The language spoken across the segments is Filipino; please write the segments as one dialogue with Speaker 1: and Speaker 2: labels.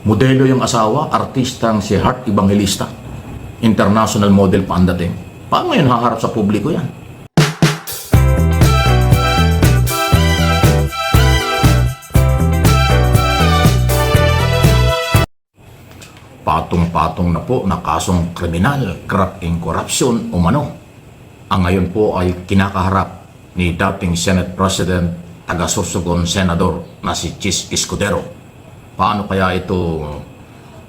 Speaker 1: Modelo yung asawa, artistang si Heart Evangelista. International model pa ang dating. Paano yun haharap sa publiko yan? Patong-patong na po na kasong kriminal, graft and corruption umano. Ang ngayon po ay kinakaharap ni dating Senate President taga-Sorsogon Senador na si Chis Escudero. Paano kaya ito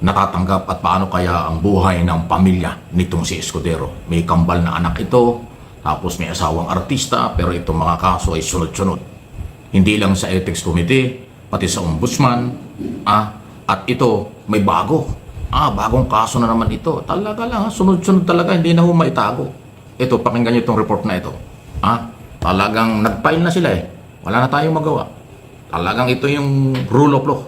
Speaker 1: natatanggap at paano kaya ang buhay ng pamilya nitong si Escudero? May kambal na anak ito, tapos may asawang artista, pero itong mga kaso ay sunod-sunod. Hindi lang sa Ethics Committee, pati sa Ombudsman, at ito may bago. Bagong kaso na naman ito. Talaga lang, sunod-sunod talaga, hindi na maitago. Ito, pakinggan niyo itong report na ito. Talagang nag-file na sila eh. Wala na tayong magawa. Talagang ito yung rule of law.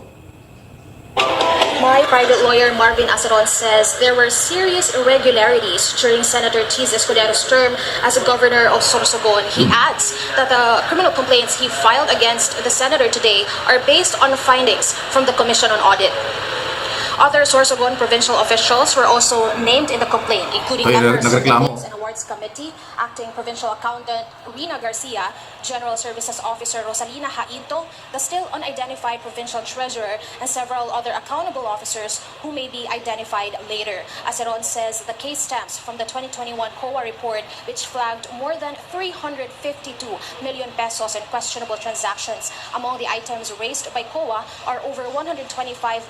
Speaker 2: My private lawyer Marvin Aceron says there were serious irregularities during Senator Chis Escudero's term as a governor of Sorsogon. He adds that the criminal complaints he filed against the senator today are based on findings from the Commission on Audit. Other Sorsogon provincial officials were also named in the complaint, including members of the Ethics and Awards Committee, Acting Provincial Accountant Rina Garcia, General Services Officer Rosalina Haito, the still unidentified Provincial Treasurer, and several other accountable officers who may be identified later. Aceron says the case stems from the 2021 COA report, which flagged more than 352 million pesos in questionable transactions. Among the items raised by COA are over 125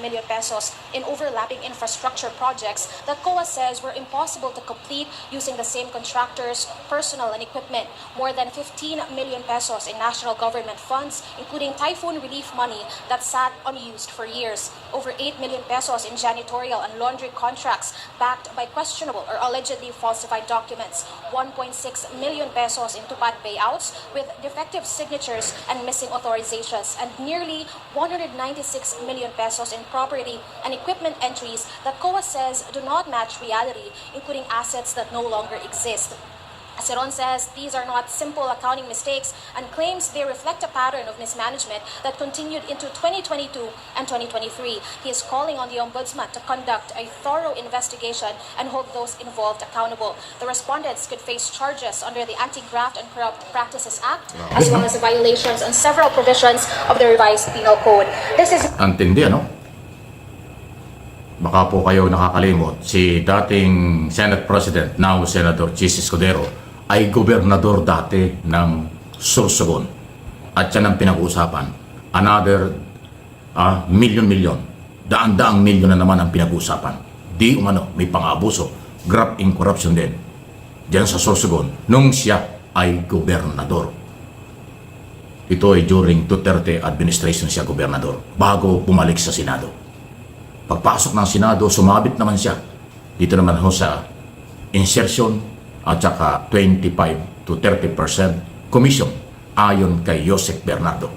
Speaker 2: million pesos in overlapping infrastructure projects that COA says were impossible to complete using the same contractors, personnel, and equipment. More than 15 million pesos in national government funds, including typhoon relief money that sat unused for years. Over 8 million pesos in janitorial and laundry contracts backed by questionable or allegedly falsified documents. 1.6 million pesos in tupad payouts with defective signatures and missing authorizations, and nearly 196 million pesos in property and equipment entries that COA says do not match reality, including assets that no longer exist. Aceron says these are not simple accounting mistakes and claims they reflect a pattern of mismanagement that continued into 2022 and 2023. He is calling on the Ombudsman to conduct a thorough investigation and hold those involved accountable. The respondents could face charges under the Anti-Graft and Corrupt Practices Act, as well as violations on several provisions of the revised penal code. This is...
Speaker 1: Antindi, ano? Baka po kayo nakakalimot, si dating Senate President, now Senator Chis Escudero, ay gobernador dati ng Sorsogon. At yan ang pinag-uusapan. Another milyon-milyon, daan-daang milyon na naman ang pinag-uusapan. Di umano, may pang-abuso, graft and corruption din. Diyan sa Sorsogon, nung siya ay gobernador. Ito ay during Duterte administration siya gobernador, bago bumalik sa Senado. Pagpasok ng Senado, sumabit naman siya. Dito naman ho sa insertion at saka 25 to 30% commission ayon kay Joseph Bernardo.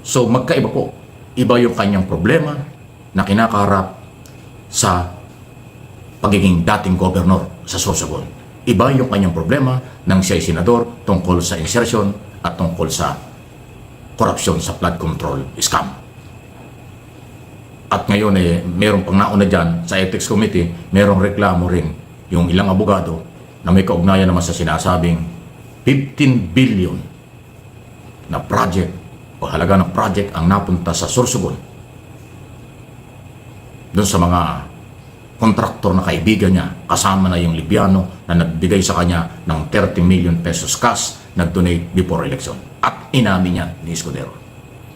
Speaker 1: So magkaiba po. Iba yung kanyang problema na kinakaharap sa pagiging dating gobernador sa Sorsogon. Iba yung kanyang problema nang siya'y senador tungkol sa insertion at tungkol sa korupsyon sa flood control scam. At ngayon merong pang nauna dyan sa Ethics Committee, merong reklamo rin yung ilang abogado na may kaugnayan naman sa sinasabing 15 billion na project o halaga ng project ang napunta sa Sorsogon doon sa mga kontraktor na kaibigan niya, kasama na yung Libyano na nagbigay sa kanya ng 30 million pesos cash, nag-donate before election. At inamin niya ni Escudero.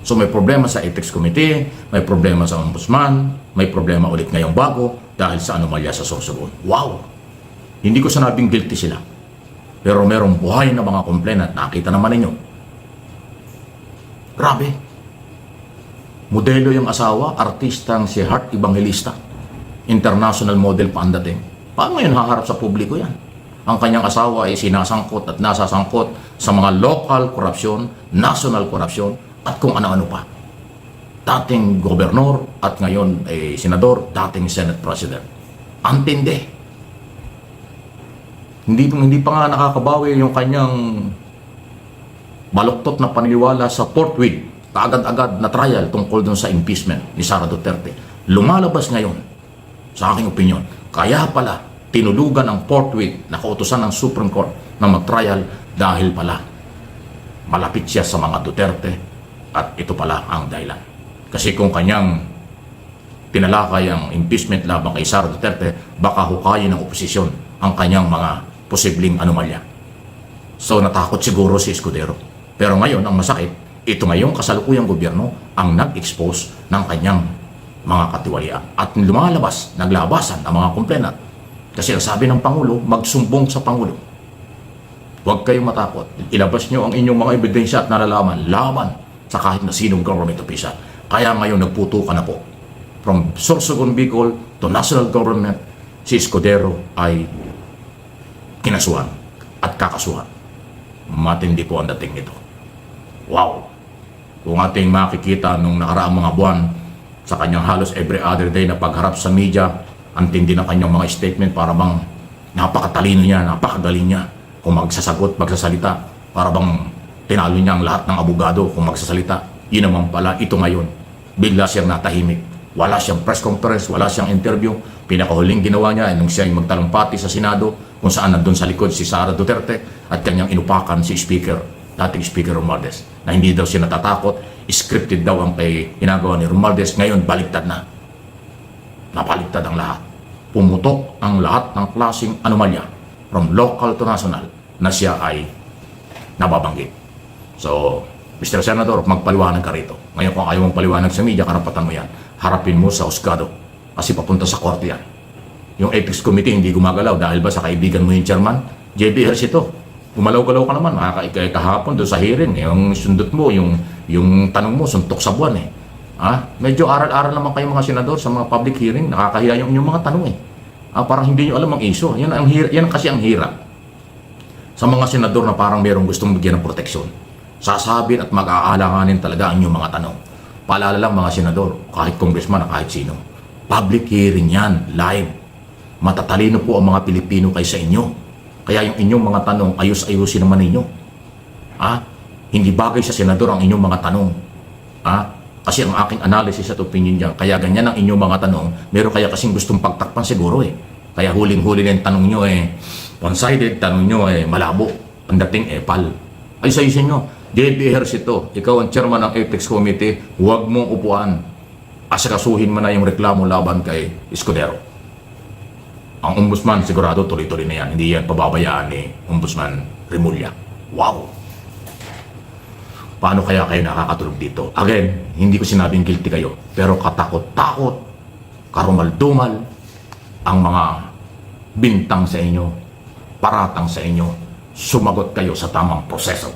Speaker 1: So may problema sa Ethics Committee, may problema sa Ombudsman, may problema ulit ngayong bago dahil sa anomalya sa Sorsogon. Wow! Hindi ko sinabing guilty sila. Pero merong buhay na mga complainant, nakita naman ninyo. Grabe. Modelo yung asawa, artistang si Heart Evangelista. International model pa ang dating. Paano yun haharap sa publiko yan? Ang kanyang asawa ay sinasangkot at nasasangkot sa mga local corruption, national corruption, at kung ano-ano pa. Dating gobernador at ngayon senador, dating Senate President. Antindi. Hindi pa nga nakakabawi yung kanyang baluktot na paniniwala sa forthwith, kaagad-agad na trial tungkol dun sa impeachment ni Sara Duterte. lumalabas ngayon, sa aking opinion, kaya pala tinulugan ng forthwith na kautusan ng Supreme Court na mag-trial dahil pala malapit siya sa mga Duterte at ito pala ang dahilan. Kasi kung kanyang tinalakay ang impeachment laban kay Sara Duterte, baka hukayin ng oposisyon ang kanyang mga posibleng anomalya. So natakot siguro si Escudero. Pero ngayon, ang masakit, ito ngayong kasalukuyang gobyerno ang nag-expose ng kanyang mga katiwalian. At lumalabas, naglabasan ang mga complainant. Kasi ang sabi ng Pangulo, magsumbong sa Pangulo. Huwag kayong matakot. Ilabas nyo ang inyong mga ebidensya at nalalaman laban sa kahit na sinong government official. Kaya ngayon nagputukan na po. From Sorsogon, Bicol to national government, si Escudero ay kinasuhan at kakasuhan. Matindi po ang dating nito. Wow! Kung ating makikita nung nakaraang mga buwan sa kanyang halos every other day na pagharap sa media, ang tindi ng kanyang mga statement para bang napakatalino niya, napakagaling niya kung magsasagot, magsasalita, para bang tinalo niya ang lahat ng abogado kung magsasalita. Yun naman pala, ito ngayon, bigla siyang natahimik. Wala siyang press conference, wala siyang interview. Pinakahuling ginawa niya ay nung siya ay magtalumpati sa Senado kung saan nandun sa likod si Sara Duterte at kanyang inupakan si Speaker, dating Speaker Romualdez, na hindi daw siya natatakot, scripted daw ang ginagawa ni Romualdez. Ngayon, baliktad na. Napaliktad ang lahat. Pumutok ang lahat ng klaseng anomalya from local to national na siya ay nababanggit. So, Mr. Senator, magpaliwanag ka rito. Ngayon kung ayaw mong paliwanag sa media, karapatan mo yan. Harapin mo sa husgado kasi papunta sa korte yan. Yung Ethics Committee hindi gumagalaw dahil ba sa kaibigan mo yung chairman? JB Ejercito, gumalaw-galaw ka naman. Kahapon doon sa hearing, yung sundot mo, yung tanong mo, suntok sa buwan eh. Medyo aral-aral naman kayo mga senador sa mga public hearing. Nakakahiya yung inyong mga tanong eh. Parang hindi nyo alam ang issue. Yan kasi ang hirap sa mga senador na parang merong gustong bigyan ng proteksyon. Sasabit at mag-aalanganin talaga ang inyong mga tanong. Paalala lang mga senador, kahit congressman na kahit sino. Public hearing yan, live. Matatalino po ang mga Pilipino kaysa inyo. Kaya yung inyong mga tanong, ayos-ayusin naman ninyo. Hindi bagay sa senador ang inyong mga tanong. Kasi ang aking analysis at opinion dyan, kaya ganyan ang inyong mga tanong, meron kaya kasing gustong pagtakpan siguro eh. Kaya huling-huli na yung tanong nyo one-sided, tanong nyo malabo. Ang dating pal. Ay sa nyo, JB Ejercito, ikaw ang chairman ng Ethics Committee, huwag mong upuan. Asikasuhin mo na yung reklamo laban kay Escudero. Ang ombudsman, sigurado tuloy-tuloy na yan. Hindi yan pababayaan ni Ombudsman Remulla. Wow! Paano kaya kayo nakakatulog dito? Again, hindi ko sinabing guilty kayo, pero katakot-takot, karumal-dumal, ang mga bintang sa inyo, paratang sa inyo, sumagot kayo sa tamang proseso.